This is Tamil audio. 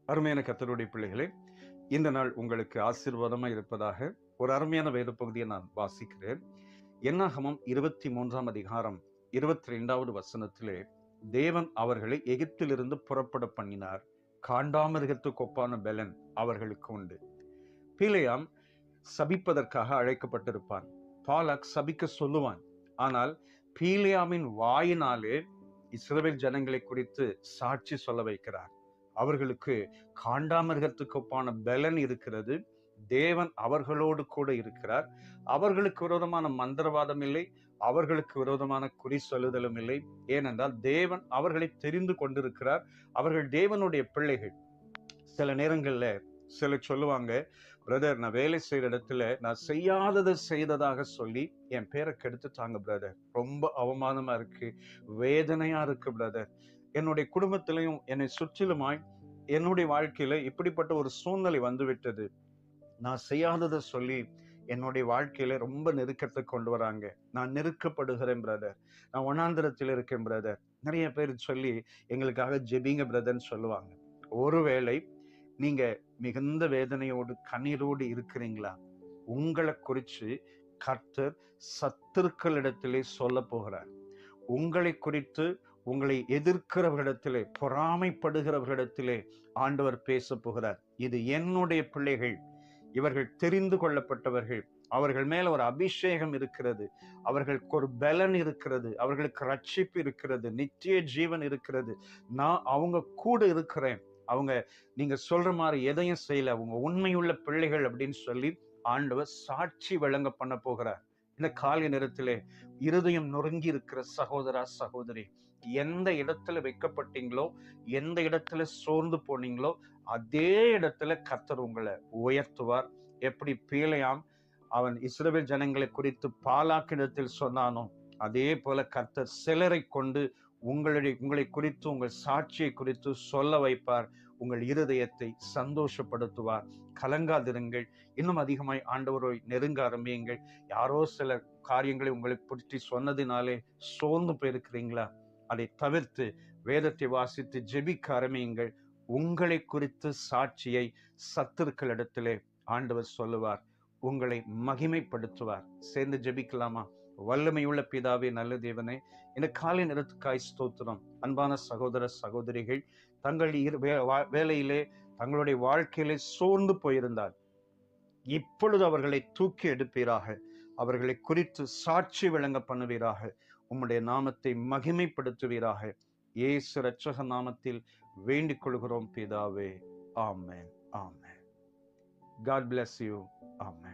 அருமையான கர்த்தருடைய பிள்ளைகளே, இந்த நாள் உங்களுக்கு ஆசீர்வாதமா இருப்பதாக ஒரு அருமையான வேத பகுதியை நான் வாசிக்கிறேன். என்னாகமம் 23ஆம் அதிகாரம் 22வது வசனத்திலே, தேவன் அவர்களை எகிப்திலிருந்து புறப்பட பண்ணினார். காண்டாமிருகத்துக்கு ஒப்பான பெலன் அவர்களுக்கு உண்டு. பிலேயாம் சபிப்பதற்காக அழைக்கப்பட்டிருப்பான். பாலாக் சபிக்க சொல்லுவான். ஆனால் பீலியாமின் வாயினாலே இஸ்ரவேல் ஜனங்களை குறித்து சாட்சி சொல்ல வைக்கிறார். அவர்களுக்கு காண்டாமிருகத்துக்கு ஒப்பான பெலன் இருக்கிறது. தேவன் அவர்களோடு கூட இருக்கிறார். அவர்களுக்கு விரோதமான மந்திரவாதம் இல்லை, அவர்களுக்கு விரோதமான குறி சொல்லுதலும் இல்லை. ஏனென்றால் தேவன் அவர்களை தெரிந்து கொண்டிருக்கிறார். அவர்கள் தேவனுடைய பிள்ளைகள். சில நேரங்கள்ல சிலர் சொல்லுவாங்க, பிரதர், நான் வேலை செய்யற இடத்துல நான் செய்யாததை செய்ததாக சொல்லி என் பேரை கெடுத்துட்டாங்க பிரதர், ரொம்ப அவமானமா இருக்கு, வேதனையா இருக்கு பிரதர். என்னுடைய குடும்பத்திலையும் என்னை சுற்றிலுமாய் என்னுடைய வாழ்க்கையில இப்படிப்பட்ட ஒரு சூழ்நிலை வந்து விட்டது. நான் செய்யாததை சொல்லி என்னுடைய வாழ்க்கையில ரொம்ப நெருக்கத்தை கொண்டு வராங்க. நான் நெருக்கப்படுகிறேன் பிரதர், நான் வனாந்திரத்தில் இருக்கேன் பிரதர். நிறைய பேர் சொல்லி எங்களுக்காக ஜெபிங்க பிரதர்ன்னு சொல்லுவாங்க. ஒருவேளை நீங்க மிகுந்த வேதனையோடு கண்ணீரோடு இருக்கிறீங்களா? உங்களை குறித்து கர்த்தர் சத்துருக்களிடத்திலே சொல்ல போகிறார். உங்களை குறித்து உங்களை எதிர்க்கிறவர்களிடத்திலே, பொறாமைப்படுகிறவர்களிடத்திலே ஆண்டவர் பேச போகிறார். இது என்னுடைய பிள்ளைகள், இவர்கள் தெரிந்து கொள்ளப்பட்டவர்கள், அவர்கள் மேல ஒரு அபிஷேகம் இருக்கிறது, அவர்களுக்கு ஒரு பலன் இருக்கிறது, அவர்களுக்கு ரட்சிப்பு இருக்கிறது, நித்திய ஜீவன் இருக்கிறது. நான் அவங்க கூட இருக்கிறேன். அவங்க நீங்க சொல்ற மாதிரி எதையும் செய்யல, அவங்க உண்மையுள்ள பிள்ளைகள் அப்படின்னு சொல்லி ஆண்டவர் சாட்சி வழங்க பண்ண போகிறார். இந்த காலை நேரத்திலே இருதயம் நொறுங்கி இருக்கிற சகோதரா சகோதரி, எந்த இடத்துல வைக்கப்பட்டீங்களோ, எந்த இடத்துல சோர்ந்து போனீங்களோ, அதே இடத்துல கர்த்தர் உங்களை உயர்த்துவார். எப்படி பீலேயாம் அவன் இஸ்ரவேல் ஜனங்களை குறித்து பாலாக்கிடத்தில் சொன்னானோ, அதே போல கர்த்தர் சிலரை கொண்டு உங்களை குறித்து, உங்கள் சாட்சியை குறித்து சொல்ல வைப்பார். உங்கள் இருதயத்தை சந்தோஷப்படுத்துவார். கலங்காதிருங்கள். இன்னும் அதிகமாய் ஆண்டவரை நெருங்க ஆரம்பியுங்கள். யாரோ சில காரியங்களை உங்களை பற்றி சொன்னதினாலே சோர்ந்து போயிருக்கிறீங்களா? அதை தவிர்த்து வேதத்தை வாசித்து ஜெபிக்க ஆரம்பியுங்கள். உங்களை குறித்து சாட்சியை சத்துருக்களிடத்திலே ஆண்டவர் சொல்லுவார். உங்களை மகிமைப்படுத்துவார். சேர்ந்து ஜெபிக்கலாமா? வல்லமையுள்ள பிதாவே, நல்ல தேவனே, இந்த காலை நேரத்துக்காய் ஸ்தோத்திரம். அன்பான சகோதர சகோதரிகள் தங்கள் வேலையிலே, தங்களுடைய வாழ்க்கையிலே சோர்ந்து போயிருந்தால் இப்பொழுது அவர்களை தூக்கி எடுப்பீராக. அவர்களை குறித்து சாட்சி விளங்க பண்ணுவீராக. உம்முடைய நாமத்தை மகிமைப்படுத்துவீராக. இயேசு இரட்சக நாமத்தில் வேண்டிக் கொள்கிறோம் பிதாவே. ஆமென், ஆமென். God bless you. Amen.